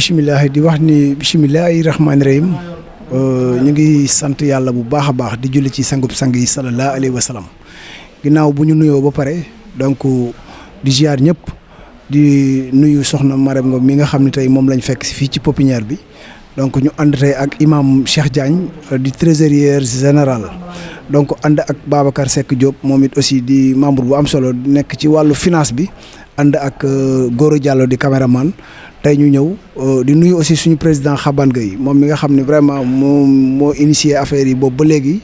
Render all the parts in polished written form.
bisimilah di wax ni bisimilahi rahmaani rahim ñu ngi sant yàlla bu baax a baax di julli ci sangub sang yi sallallahu alayhi wa sallam ginnaaw bu ñu nuyoo ba pare donc di ziar ñëpp di nuyu soxna Marème Ngom mi nga xam ne tey moom lañ fekk fii ci pépinière bi donc ñu ànd tey ak imam Cheikh Diagne di trésorier général donc ànd ak Babacar Seck Diop moom it aussi di membre bu am solo nekk ci wàllu finance bi ànd ak Goro Diallo di caméraman tey ñu ñëw di nuyu aussi suñu président Xaban Gueye moom mi nga xam ne vraiment moo initié affaire yi boobu ba léegi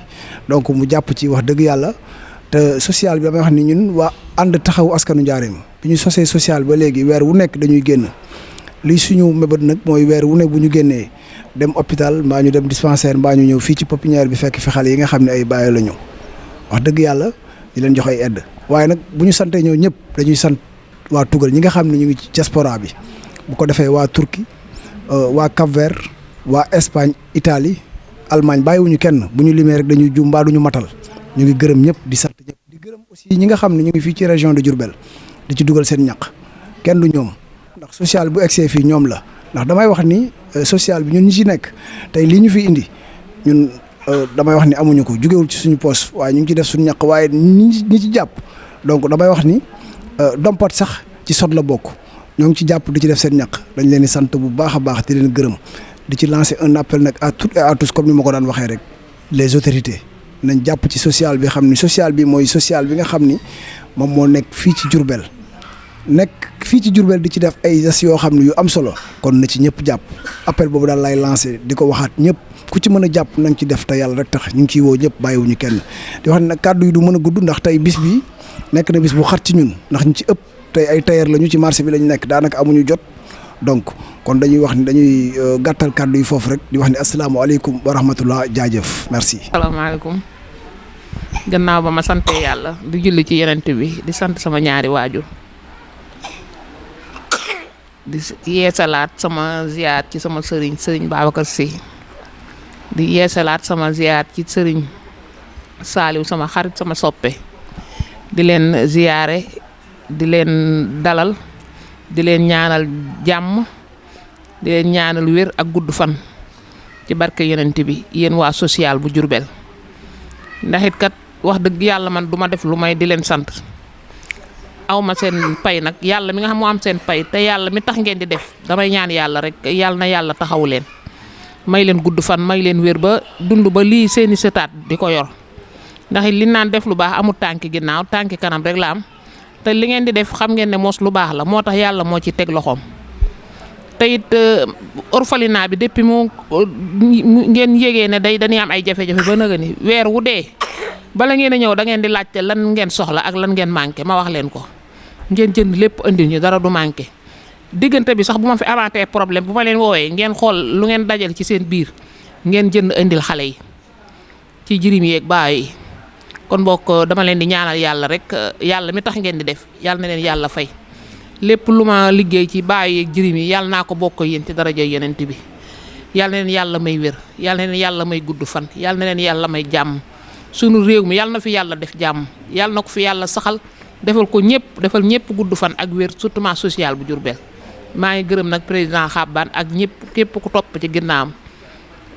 donc mu jàpp ci wax dëgg yàlla te social bi damay wax ni ñun waa ànd taxawu askanu Njaareem bi ñu sosee social ba léegi weer wu nekk dañuy génn lii suñu mébét nag mooy weer wu nekk bu ñu génnee dem hôpital mbaa ñu dem dispensaire mbaa ñu ñëw fii ci pépinière bi fekk fi xale yi nga xam ne ay bàyyi la ñu wax dëgg yàlla di leen jox ay aide waaye nag bu ñu santee ñëw ñëpp dañuy sant waa Tugal ñi nga xam ne ñu ngi ci diaspora bi bu ko defee waa Turquie waa Cap-Vert waa Espagne Italie Allemagne bàyyiwuñu kenn bu ñu limee rek dañuy juum mbaa duñu matal ñu ngi gërëm ñëpp di sant ñëpp di gërëm aussi ñi nga xam ne ñu ngi fii ci région de Diourbel di ci dugal seen ñaq kenn du ñoom ndax social bu egsee fii ñoom la ndax damay wax ni social bi ñun ñi ci nekk tey lii ñu fi indi ñun damay wax ni amuñu ko jugewul ci suñu poos waaye ñu ngi ci def suñu ñaq waaye ñi ci jàpp donc damay wax ni dompat sax ci sot la bokk ñoo ngi ci jàpp di ci def seen ñaq dañ leen di sant bu baax a baax di leen gërëm di ci lancer un appel nag à toutes et à tous comme ni ma ko daan waxee rek les autorités nañ jàpp ci social bi xam ni social bi mooy social bi nga xam ni moom moo nekk fii ci Diourbel nekk fii ci Diourbel di ci def ay gestes yoo xam ne yu am solo kon na ci ñëpp jàpp appel boobu daal lay lancer di ko waxaat ñëpp ku ci mën a jàpp nañ ci def te yàlla rek tax ñu ngi ciy woo ñëpp bàyyiwuñu kenn di wax ne nag kàddu yi du mën a gudd ndax tey bis bi nekk na bis bu xat ci ñun ndax ñu ci ëpp tey ay tailleur lañu ci marché bi lañu nekk daanaka amuñu jot donc kon dañuy wax ni dañuy gàttal kàddu yi foofu rek di wax ni asalaamaaleykum wa rahmatullah jaajëf merci. asalaamaaleykum gannaaw ba ma sante yàlla di julli ci yenent bi di sant sama ñaari waajur di yeesalaat sama ziyaar ci sama sëriñ Babacar Sy di yeesalaat sama ziyaar ci sëriñ Saaliw sama xarit sama soppe di leen ziyaare di leen dalal di leen ñaanal jàmm di leen ñaanal wér ak gudd fan ci barke yonent bi yéen waa social bu Diourbel ndax it kat wax dëgg yàlla man duma def lu may di leen sant aw ma seen pay nag yàlla mi nga xam moo am seen pay te yàlla mi tax ngeen di def damay ñaan yàlla rek yàlla na yàlla taxawu leen may leen gudd fan may leen wér ba dund ba lii seeni sëtaat di ko yor ndax it li naan def lu baax amul tànki ginnaaw tànki kanam rek la am te li ngeen di def xam ngeen ne mos lu baax la moo tax yàlla moo ci teg loxoom te it orphelinat bi depuis mu ngeen yégee ne dañuy am ay jafe-jafe ba nëga ni weer wu dee bala ngeen a ñëw da ngeen di laajte lan ngeen soxla ak lan ngeen manqué ma wax leen ko ngeen jënd lépp indi ñu dara du manqué diggante bi sax bu ma fi amaatee problème bu ma leen woowee ngeen xool lu ngeen dajal ci seen biir ngeen jënd indil xale yi ci jirim yeeg baay yi kon bokk dama leen di ñaanal yàlla rek yàlla mi tax ngeen di def yàlla na leen yàlla fay lépp lu ma liggéey ci baay yeeg jirim yi yàlla naa ko bokk yéen ci daraja yonent bi yàlla na leen yàlla may wér yàlla na leen yàlla may gudd fan yàlla na leen yàlla may jàmm sunu réew mi yàlla na fi yàlla def jàmm yàlla na ko fi yàlla saxal defal ko ñëpp defal ñëpp gudd fan ak wér surtout social bu Diourbel maa ngi gërëm nag président Xaban ak ñëpp képp ku topp ci ginnaawam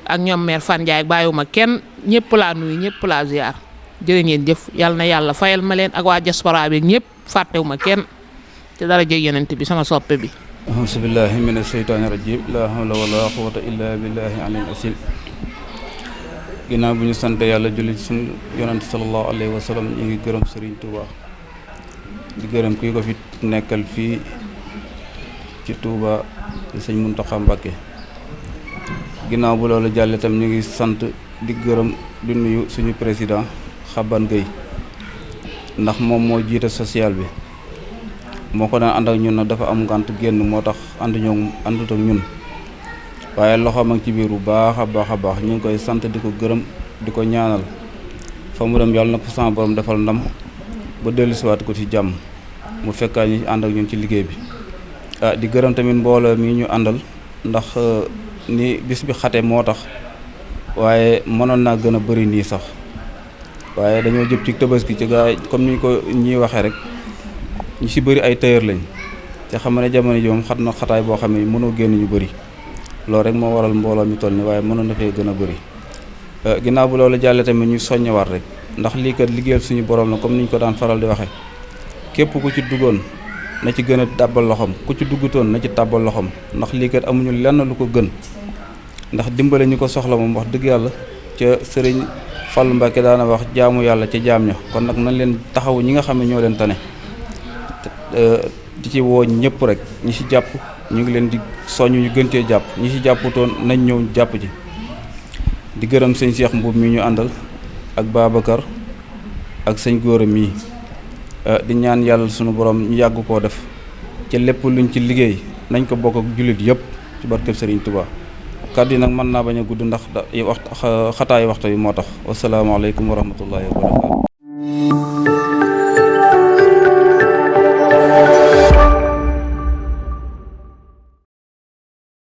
ak ñoom maire Fan Ndiaye bàyyiwuma kenn ñëpp laa nuyu ñëpp laa ziar jërë ngeen jëf yàlla na yàlla fayal ma leen ak waa diaspora bi ñëpp fàttewuma kenn ci dara jëy yonent bi sama soppe bi auzu billahi mina sheytaani rajim la hawla wala quwwata illa billahi alil asil ginnaaw bi ñu sant yàlla julli ci suñu yonent sallallahu alayhi wa sallam ñu ngi gërëm Serigne Touba di gërëm kii ko fi nekkal fii ci Touba di sëñ Mountakha Mbacké ginnaaw bu loolu jàll itam ñu ngi sant di gërëm di nuyu suñu président Xaban Gueye ndax moom moo jiite social bi moo ko daan ànd ak ñun nag dafa am ngànt génn moo tax àndut ak ñun waaye loxoom ak ci biir bu baax a baax ñu ngi koy sant di ko gërëm di ko ñaanal fa mu dem yàlla na ko sama borom defal ndam ba dellusiwaat ko ci jàmm mu fekkaa ñi ànd ak ñun ci liggéey bi di gërëm tamit mbooloo mi ñu àndal ndax ni bis bi xate moo tax waaye mënoon naa gën a bëri nii sax waaye dañoo jëm ci tabaski ci gaa comme ni ko ñuy waxee rek ñu ci bëri ay tailleur lañ te xam ne jamono ji moom xat na xataay boo xam ne mënoo génn ñu bëri loolu rek moo waral mbooloo mi toll ni waaye mënoon na fee gën a bëri. Ginnaaw bu loolu jàllee tamit ñu soññewaat rek ndax lii kat liggéeyal suñu borom la comme niñ ko daan faral di waxee képp ku ci duggoon na ci gën a tàbbal loxoom ku ci duggutoon na ci tàbbal loxoom ndax lii kat amuñu lenn lu ko gën ndax dimbale ñu ko soxla moom wax dëgg yàlla ca sëriñ Fallou Mbacke daana wax jaamu yàlla ca jaam ña kon nag nañ leen taxawu ñi nga xam ne ñoo leen tane di ci woo ñëpp rek ñi ci jàpp ñu ngi leen di soññ ñu gën cee jàpp ñi ci jàpputoon nañ ñëw jàpp ci di gërëm sëñ Cheikh Mbuub mi ñu àndal ak Babacar ak sëñ Góora mii di ñaan yàlla sunu borom ñu yàgg koo def ci lépp luñ ci liggéey nañ ko bokk ak jullit yëpp ci barkeb Serigne Touba kàddu yi nag mën naa bañ a gudd ndax xataayu waxtu bi moo tax wasalaamaaleykum wa rahmatullahi wa barakatu